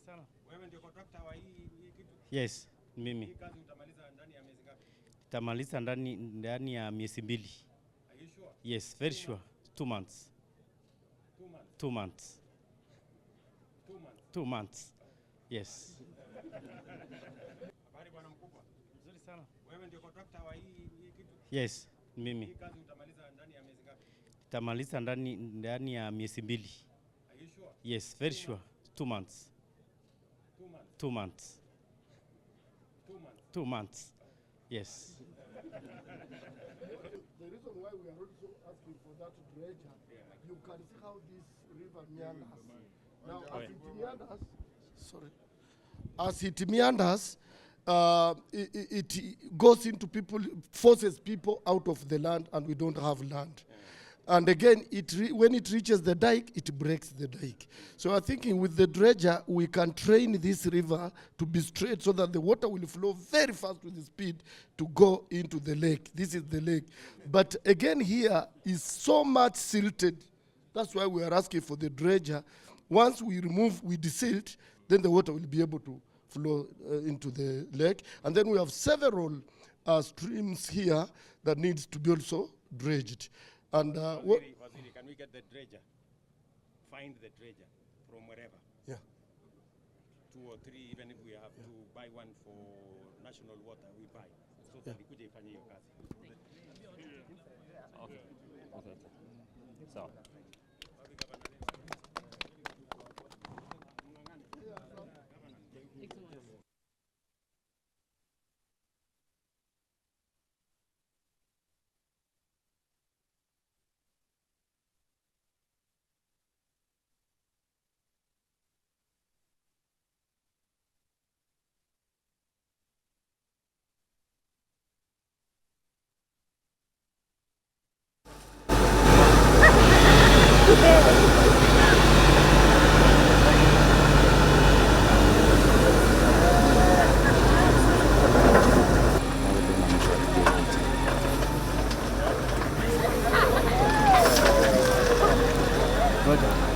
sana. Wewe ndio contractor wa hii kitu? Yes, mimi. Hii kazi utamaliza ndani ya miezi ngapi? Tamaliza ndani ya miezi 2. Are you sure? Yes, very sure. 2 months. 2 months. 2 months. 2 months. 2 months. Yes. Habari bwana mkubwa. Nzuri sana. Wewe ndio contractor wa hii kitu? Yes, mimi. Hii kazi utamaliza ndani ya miezi ngapi? Tamaliza ndani ya miezi 2. Are you sure? Yes, very sure. 2 months. 2 months. 2 months. 2 months. 2 months. Yes. The reason why we are also asking for that dredger, you can see how this river meanders. Now, as it meanders, as it meanders, it goes into people, forces people out of the land, and we don't have land. And again, when it reaches the dike, it breaks the dike. So I'm thinking with the dredger, we can train this river to be straight so that the water will flow very fast with the speed to go into the lake. This is the lake. But again, here is so much silted. That's why we are asking for the dredger. Once we desilt, then the water will be able to flow into the lake. And then we have several streams here that needs to be also dredged. And Waziri, can we get the dredger? Find the dredger from wherever. Yeah. 2 or 3, even if we have to buy one for national water, we buy. So that ikuje ifanye hiyo kazi. Okay. So. Roger.